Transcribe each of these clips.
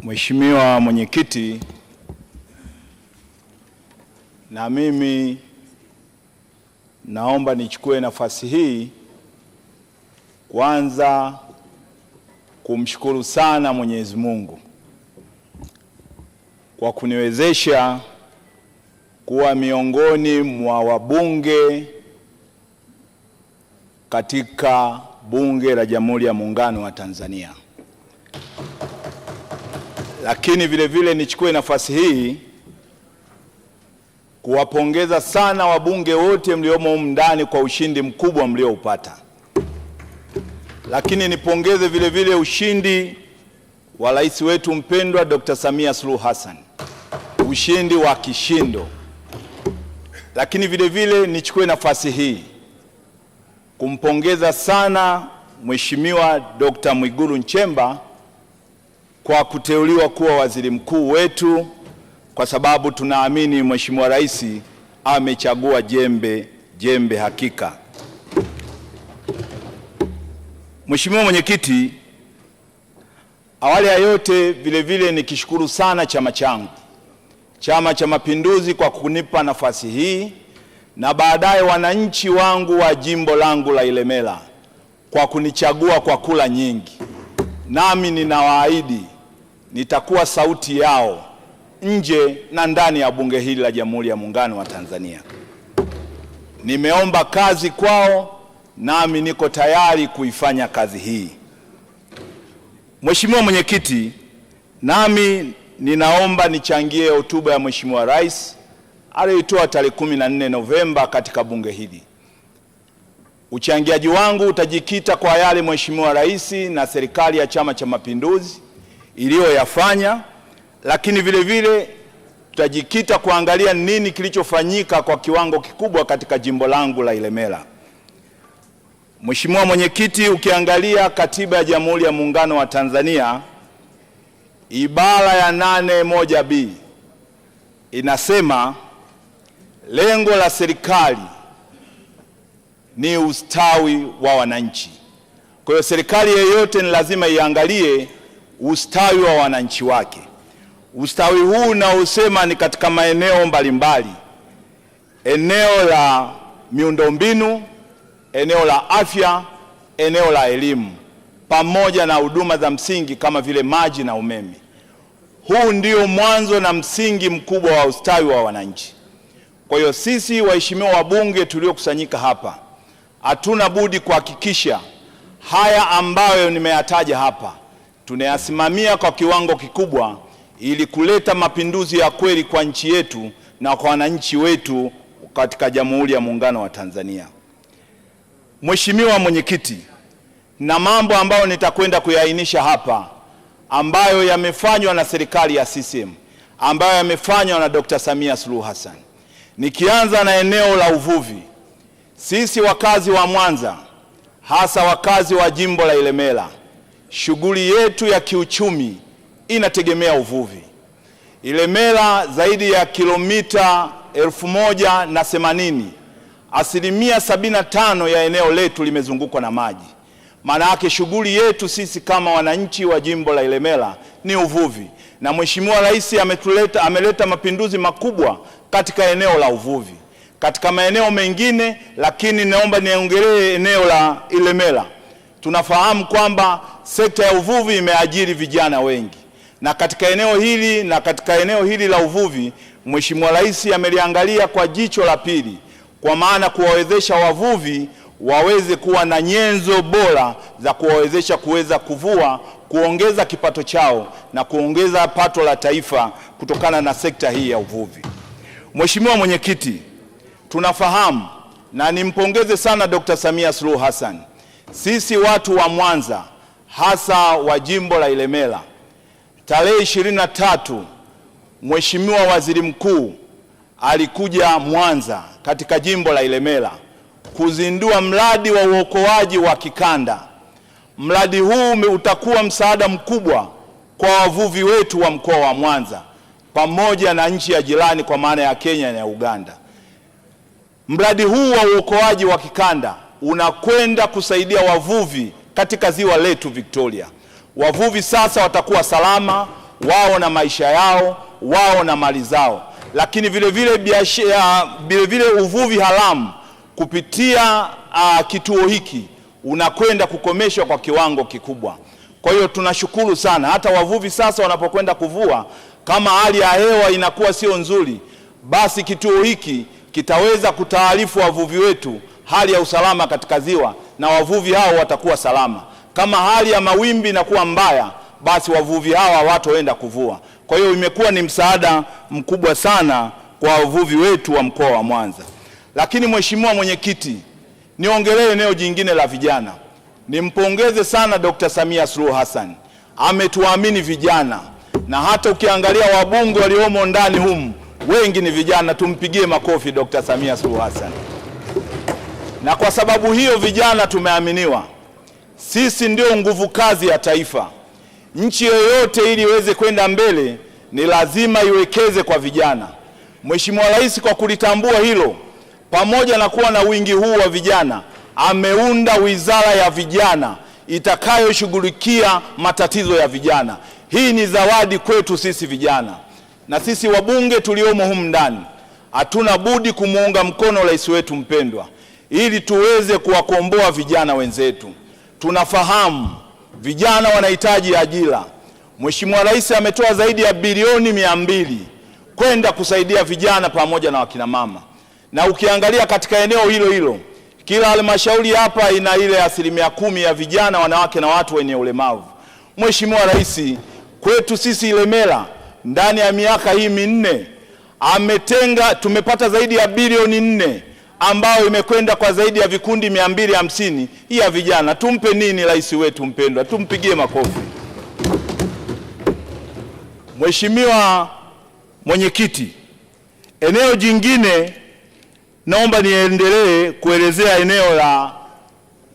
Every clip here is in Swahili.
Mheshimiwa Mwenyekiti, na mimi naomba nichukue nafasi hii kwanza kumshukuru sana Mwenyezi Mungu kwa kuniwezesha kuwa miongoni mwa wabunge katika Bunge la Jamhuri ya Muungano wa Tanzania. Lakini vile vile nichukue nafasi hii kuwapongeza sana wabunge wote mliomo humu ndani kwa ushindi mkubwa mlioupata. Lakini nipongeze vile vile ushindi wa rais wetu mpendwa Dr. Samia Suluhu Hassan, ushindi wa kishindo. Lakini vile vile nichukue nafasi hii kumpongeza sana Mheshimiwa Dr. Mwigulu Nchemba kwa kuteuliwa kuwa waziri mkuu wetu, kwa sababu tunaamini Mheshimiwa Rais amechagua jembe hakika. Mheshimiwa Mwenyekiti, awali ya yote vile vile nikishukuru sana chama changu, Chama cha Mapinduzi, kwa kunipa nafasi hii, na baadaye wananchi wangu wa jimbo langu la Ilemela kwa kunichagua kwa kula nyingi. Nami ninawaahidi nitakuwa sauti yao nje na ndani ya bunge hili la Jamhuri ya Muungano wa Tanzania. Nimeomba kazi kwao, nami niko tayari kuifanya kazi hii. Mheshimiwa Mwenyekiti, nami ninaomba nichangie hotuba ya Mheshimiwa Rais aliyoitoa tarehe 14 Novemba katika bunge hili. Uchangiaji wangu utajikita kwa yale Mheshimiwa Rais na serikali ya Chama cha Mapinduzi iliyoyafanya, lakini vile vile tutajikita kuangalia nini kilichofanyika kwa kiwango kikubwa katika jimbo langu la Ilemela. Mheshimiwa Mwenyekiti, ukiangalia Katiba ya Jamhuri ya Muungano wa Tanzania ibara ya 8(1)(b) inasema lengo la serikali ni ustawi wa wananchi. Kwa hiyo serikali yeyote ni lazima iangalie ustawi wa wananchi wake. Ustawi huu nausema ni katika maeneo mbalimbali: eneo la miundombinu, eneo la afya, eneo la elimu, pamoja na huduma za msingi kama vile maji na umeme. Huu ndio mwanzo na msingi mkubwa wa ustawi wa wananchi. Kwa hiyo sisi waheshimiwa wabunge tuliokusanyika hapa hatuna budi kuhakikisha haya ambayo nimeyataja hapa tunayasimamia kwa kiwango kikubwa, ili kuleta mapinduzi ya kweli kwa nchi yetu na kwa wananchi wetu katika Jamhuri ya Muungano wa Tanzania. Mheshimiwa Mwenyekiti, na mambo ambayo nitakwenda kuyaainisha hapa ambayo yamefanywa na serikali ya CCM, ambayo yamefanywa na Dr. Samia Suluhu Hassan. Nikianza na eneo la uvuvi, sisi wakazi wa Mwanza, hasa wakazi wa jimbo la Ilemela, shughuli yetu ya kiuchumi inategemea uvuvi. Ilemela zaidi ya kilomita 1080, asilimia 75 ya eneo letu limezungukwa na maji. Maana yake shughuli yetu sisi kama wananchi wa jimbo la Ilemela ni uvuvi, na Mheshimiwa Rais ameleta mapinduzi makubwa katika eneo la uvuvi. Katika maeneo mengine, lakini naomba niongelee eneo la Ilemela. Tunafahamu kwamba sekta ya uvuvi imeajiri vijana wengi, na katika eneo hili la uvuvi Mheshimiwa Rais ameliangalia kwa jicho la pili, kwa maana kuwawezesha wavuvi waweze kuwa na nyenzo bora za kuwawezesha kuweza kuvua, kuongeza kipato chao na kuongeza pato la taifa kutokana na sekta hii ya uvuvi. Mheshimiwa Mwenyekiti, tunafahamu na nimpongeze sana Dr. Samia Suluhu Hassan. Sisi watu wa Mwanza, hasa wa jimbo la Ilemela, tarehe 23 Mheshimiwa Waziri Mkuu alikuja Mwanza katika jimbo la Ilemela kuzindua mradi wa uokoaji wa kikanda. Mradi huu utakuwa msaada mkubwa kwa wavuvi wetu wa mkoa wa Mwanza pamoja na nchi ya jirani kwa maana ya Kenya na Uganda. Mradi huu wa uokoaji wa kikanda unakwenda kusaidia wavuvi katika ziwa letu Victoria. Wavuvi sasa watakuwa salama, wao na maisha yao, wao na mali zao. Lakini vile vile uvuvi haramu kupitia kituo hiki unakwenda kukomeshwa kwa kiwango kikubwa. Kwa hiyo tunashukuru sana. Hata wavuvi sasa wanapokwenda kuvua, kama hali ya hewa inakuwa sio nzuri, basi kituo hiki kitaweza kutaarifu wavuvi wetu hali ya usalama katika ziwa, na wavuvi hao watakuwa salama. Kama hali ya mawimbi inakuwa mbaya, basi wavuvi hawa hawataenda kuvua. Kwa hiyo imekuwa ni msaada mkubwa sana kwa wavuvi wetu wa mkoa wa Mwanza. Lakini Mheshimiwa Mwenyekiti, niongelee eneo jingine la vijana. Nimpongeze sana Dr. Samia Suluhu Hassan. Ametuamini vijana, na hata ukiangalia wabunge waliomo ndani humu wengi ni vijana. Tumpigie makofi Dr. Samia Suluhu Hassan. Na kwa sababu hiyo vijana tumeaminiwa. Sisi ndio nguvu kazi ya taifa. Nchi yoyote ili iweze kwenda mbele ni lazima iwekeze kwa vijana. Mheshimiwa Rais kwa kulitambua hilo, pamoja na kuwa na wingi huu wa vijana, ameunda wizara ya vijana itakayoshughulikia matatizo ya vijana. Hii ni zawadi kwetu sisi vijana, na sisi wabunge tuliomo humu ndani hatuna budi kumuunga mkono rais wetu mpendwa ili tuweze kuwakomboa vijana wenzetu. Tunafahamu vijana wanahitaji ajira. Mheshimiwa Rais ametoa zaidi ya bilioni 200 kwenda kusaidia vijana pamoja na wakina mama. Na ukiangalia katika eneo hilo hilo, kila halmashauri hapa ina ile 10% ya vijana, wanawake na watu wenye ulemavu. Mheshimiwa Rais kwetu sisi Ilemela ndani ya miaka hii minne tumepata zaidi ya bilioni 4 ambayo imekwenda kwa zaidi ya vikundi 250 ya vijana. Tumpe nini rais wetu mpendwa? Tumpigie makofi. Mheshimiwa Mwenyekiti, eneo jingine naomba niendelee kuelezea eneo la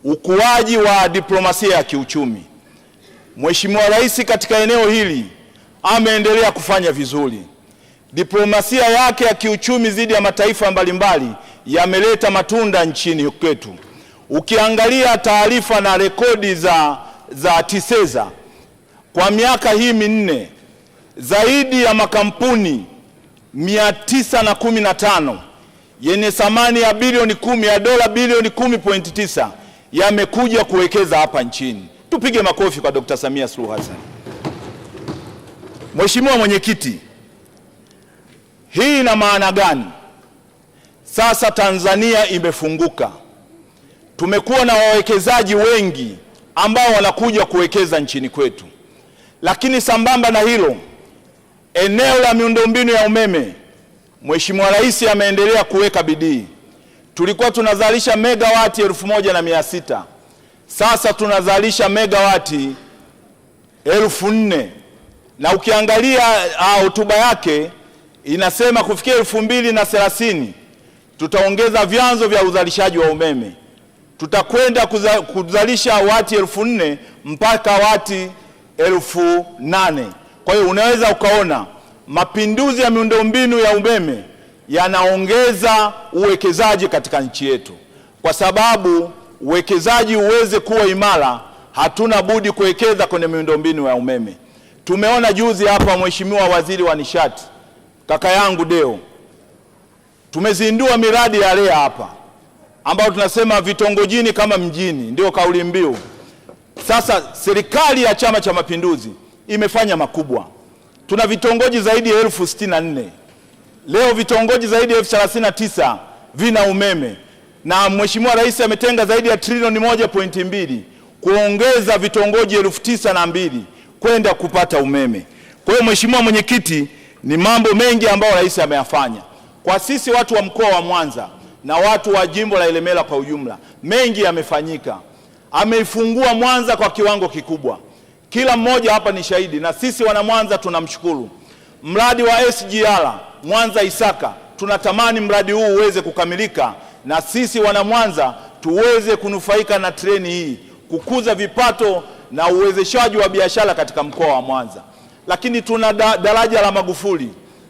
ukuaji wa diplomasia ya kiuchumi. Mheshimiwa Rais katika eneo hili ameendelea kufanya vizuri. Diplomasia yake ya kiuchumi dhidi ya mataifa mbalimbali yameleta matunda nchini kwetu. Ukiangalia taarifa na rekodi za TISEZA kwa miaka hii minne, zaidi ya makampuni 915 yenye thamani ya bilioni 10 ya dola bilioni 10.9 yamekuja kuwekeza hapa nchini. Tupige makofi kwa Dr. Samia Suluhu Hassan. Mheshimiwa Mwenyekiti, hii ina maana gani? Sasa Tanzania imefunguka. Tumekuwa na wawekezaji wengi ambao wanakuja kuwekeza nchini kwetu. Lakini sambamba na hilo, eneo la miundombinu ya umeme, Mheshimiwa Rais ameendelea kuweka bidii. Tulikuwa tunazalisha megawati 1600. Sasa tunazalisha megawati 4000. Na ukiangalia hotuba yake inasema kufikia 2030 tutaongeza vyanzo vya uzalishaji wa umeme. Tutakwenda kuzalisha wati 4000 mpaka wati 8000. Kwa hiyo unaweza ukaona mapinduzi ya miundombinu ya umeme yanaongeza uwekezaji katika nchi yetu. Kwa sababu uwekezaji uweze kuwa imara, hatuna budi kuwekeza kwenye miundombinu ya umeme. Tumeona juzi hapa Mheshimiwa Waziri wa Nishati, kaka yangu Deo, tumezindua miradi ya REA hapa ambao tunasema vitongojini kama mjini, ndio kauli mbiu. Sasa serikali ya Chama cha Mapinduzi imefanya makubwa. Tuna vitongoji zaidi ya 1064. Leo vitongoji zaidi ya 1039 vina umeme, na Mheshimiwa Rais ametenga zaidi ya trilioni 1.2 kuongeza vitongoji 1092 kwenda kupata umeme. Kwa hiyo Mheshimiwa Mwenyekiti, ni mambo mengi ambayo Rais ameyafanya. Kwa sisi watu wa mkoa wa Mwanza na watu wa jimbo la Ilemela kwa ujumla, mengi yamefanyika. Ameifungua Mwanza kwa kiwango kikubwa. Kila mmoja hapa ni shahidi, na sisi wana Mwanza tunamshukuru. Mradi wa SGR Mwanza Isaka, tunatamani mradi huu uweze kukamilika na sisi wana Mwanza tuweze kunufaika na treni hii, kukuza vipato na uwezeshaji wa biashara katika mkoa wa Mwanza. Lakini tuna daraja la Magufuli,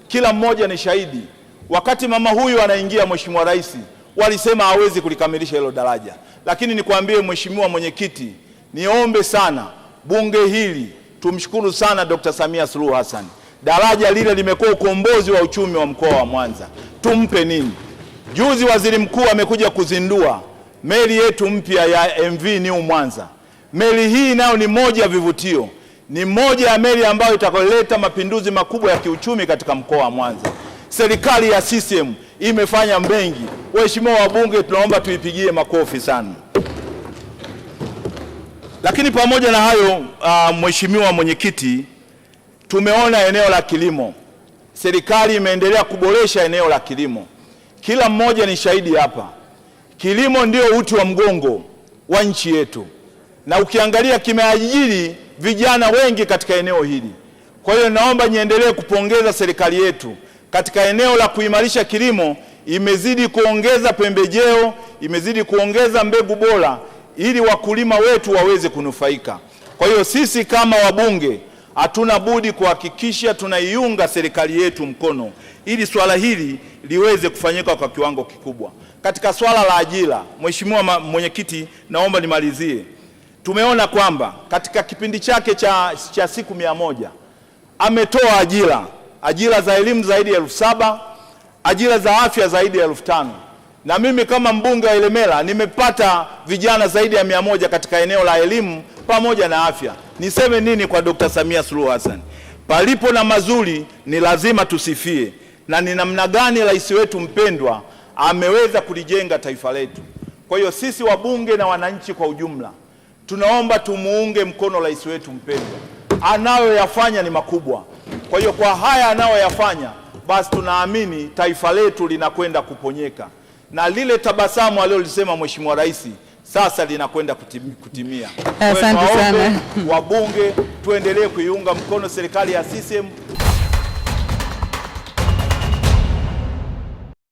kila mmoja ni shahidi. Wakati mama huyu anaingia, Mheshimiwa Rais walisema hawezi kulikamilisha hilo daraja. Lakini nikwambie Mheshimiwa Mwenyekiti, niombe sana bunge hili tumshukuru sana Dr. Samia Suluhu Hassan. Daraja lile limekuwa ukombozi wa uchumi wa mkoa wa Mwanza. Tumpe nini? Juzi waziri mkuu amekuja kuzindua meli yetu mpya ya MV New Mwanza. Meli hii nayo ni moja ya vivutio, ni moja ya meli ambayo itakoleta mapinduzi makubwa ya kiuchumi katika mkoa wa Mwanza. Serikali ya CCM imefanya mengi. Waheshimiwa wabunge, tunaomba tuipigie makofi sana. Lakini pamoja na hayo, Mheshimiwa Mwenyekiti, tumeona eneo la kilimo. Serikali imeendelea kuboresha eneo la kilimo. Kila mmoja ni shahidi hapa. Kilimo ndio uti wa mgongo wa nchi yetu, na ukiangalia kimeajiri vijana wengi katika eneo hili. Kwa hiyo naomba niendelee kupongeza serikali yetu katika eneo la kuimarisha kilimo. Imezidi kuongeza pembejeo, imezidi kuongeza mbegu bora ili wakulima wetu waweze kunufaika. Kwa hiyo sisi kama wabunge hatuna budi kuhakikisha tunaiunga serikali yetu mkono ili swala hili liweze kufanyika kwa kiwango kikubwa. Katika swala la ajira, Mheshimiwa Mwenyekiti, naomba nimalizie. Tumeona kwamba katika kipindi chake cha siku 100 ametoa ajira za elimu zaidi ya 7,000, ajira za afya zaidi ya 5,000. Na mimi kama mbunge wa Ilemela nimepata vijana zaidi ya 100 katika eneo la elimu pamoja na afya. Niseme nini kwa Dr. Samia Suluhu Hassan? Palipo na mazuri ni lazima tusifie, na ni namna gani rais wetu mpendwa ameweza kulijenga taifa letu. Kwa hiyo sisi wabunge na wananchi kwa ujumla tunaomba tumuunge mkono rais wetu mpendwa. Anayoyafanya ni makubwa. Kwa hiyo kwa haya anayoyafanya, basi tunaamini taifa letu linakwenda kuponyeka, na lile tabasamu alilolisema Mheshimiwa Rais sasa linakwenda kutimia. Asante sana. Wabunge tuendelee kuiunga mkono serikali ya CCM.